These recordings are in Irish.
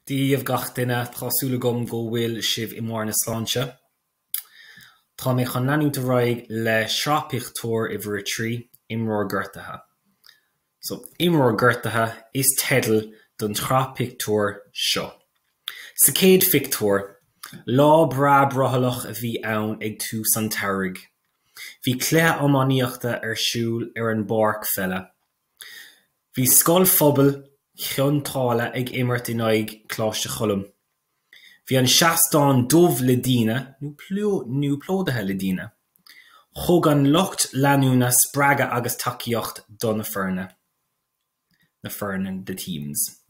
Díobh gach duine tásúla gom go bhfuil sibh Imreoir na sláinte. Tá mé chun leanúint a roigh le Sraith Pictiúr I bhur trí Imreoir Gortaithe. So, Imreoir Gortaithe is teitl don Sraith Pictiúr seo. Sa céad Pictiúr, lá bra brothalach a bhí ann ag tús an tsamhraidh. Bhí cluiche iomaíochta ar siúl ar an barc fella. Bhí scoil phobal cheantála ag imirt in aghaidh cláiste chullum. Bhí an seastáin dubh le daoine nó plódathe le daoine. Thug an lucht leanúna spreaga agus tacaíocht don na feirne. Na feirne the teams.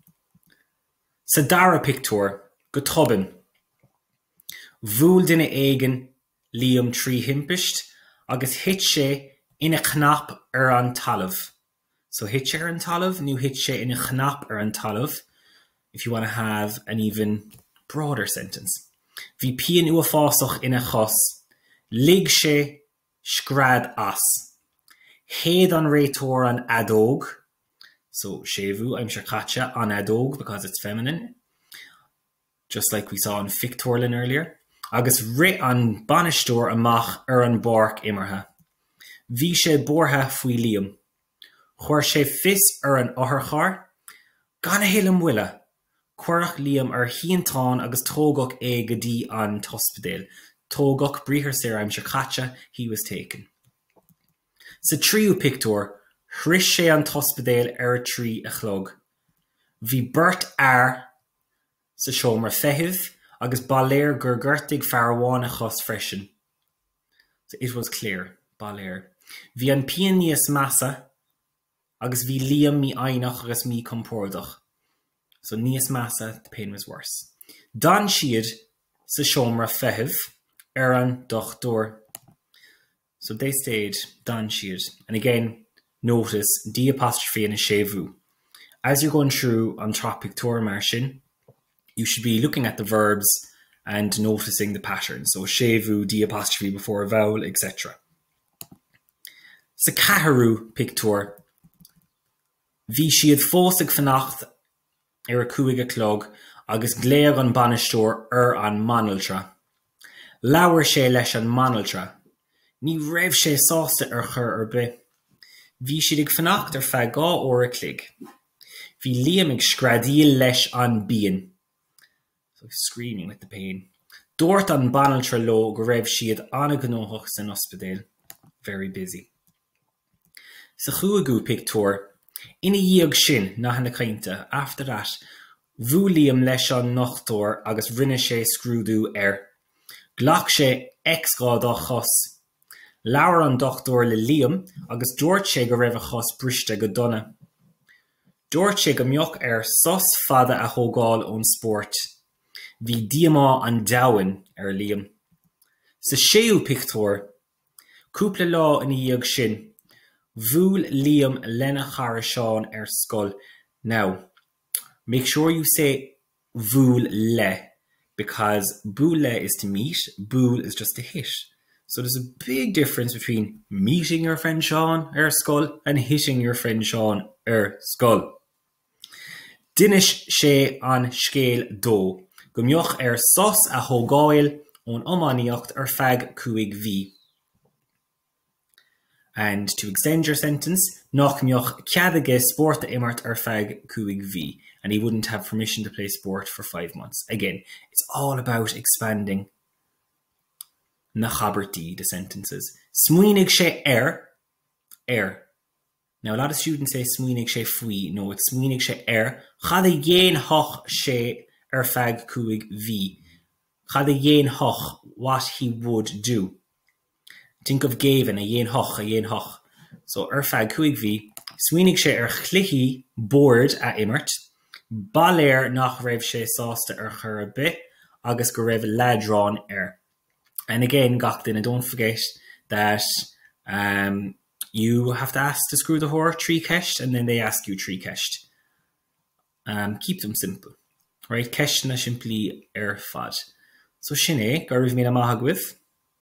Sa dara Pictiúr, go tobann. Bhuail duine éigin Liam trí himpist agus hit sé ina chnap ar an talamh. So hit sé ar an talamh, nó hit sé ina chnap ar an talamh, if you want to have an even broader sentence. Bhí pian uafásach ina chos, lig sé scrad as. Héad an réitóir an adóg, so sévu, I'm sure catcha an adóg because it's feminine, just like we saw in Pictiúrlin earlier. Agus rit an banistóir amach ar an barc imirthe. Bhí sé bortha faoi Liam. Chuir sé fis ar an otharchar, gan a héilim bhuile. Cuirach Liam ar híontáin agus tógach é go dtí an tospedéil. Tógach bríthar sé I'm sure catcha he was taken. Sa tríú Pictiúr, thris sé an tospedéil ar a trí a chlog. Bhí burt air sa seomra feitheamh agus baléir gur gortaigh fearháin a chos freisin. So it was clear, baléir. Bhí an pian níos measa agus bhí Liam mí ainach agus mí compordach. So níos measa, the pain was worse. Dan siad sa seomra feitheamh ar an dochtúir. So they stayed dan siad. And again, notice D apostrophe and a sévu. As you're going through on Sraith Pictiúr mar sin, you should be looking at the verbs and noticing the pattern. So sévu, D apostrophe before a vowel, etc. Sa catharú Pictiúr, bhí siad fósaigh fanacht ar a cúig a clog agus gléag an banistóir ar an manaltra. Leabhar sé leis an manaltra. Ní raibh sé sásta ar chur ar bith. Bhí siad ag fanacht ar feadh 2 uair a cloig. Bhí Liam ag scradíal leis an bíon. So screaming with the pain. Dúirt an banaltra lo go raibh siad anna gnóthach san ospidéal. Very busy. Sa chuaigú Pictiúr, ina díag sin nach na cainte, after that, bhuail Liam leis an nochtúir agus rinne sé scrúdú air. Glach sé ex-gádá chos. Leabhar an dochtúir le Liam agus dúirt sé go raibh a chos briste go donna. Dúirt sé go mbeadh ar sos fada a thógáil ón spórt. Bhí diamá an domhain ar Liam. Sa séú Pictiúr, cúpla lá ina díag sin, bhuail Liam lena chara seán ar scoil. Now, make sure you say bhuail le, because bhuail le is to meet, bhuail is just to hit. So there's a big difference between meeting your friend Sean ar scoil and hitting your friend Sean ar scoil. Dinis sé an scéal dó, go mbeadh ar sos a thógáil ón iomaíocht ar feadh 5 bhí. And to extend your sentence, nach mbeadh ceadaige sport a imirt ar feadh 5 bhí, and he wouldn't have permission to play sport for 5 months. Again, it's all about expanding na chabertí, the sentences. Smuoinigh sé ar. Now, a lot of students say smuoinigh sé faoi. No, it's smuoinigh sé ar. Chad a dhéon hoch sé ar feadh 5 bhí. Chad a dhéon hoch, what he would do. Think of Gavin, a dhéon hoch. So, ar feadh 5 bhí, smuoinigh sé ar chluichí board a imirt, baléir nach raibh sé sásta ar chur a bith, agus go raibh ledrán ar. And again, gach duine, don't forget that you have to ask to screw the whore 3 ceist, and then they ask you 3 ceist. Keep them simple. Right? Ceist na simply ar fad. So sin é, go raibh mí na maithag with.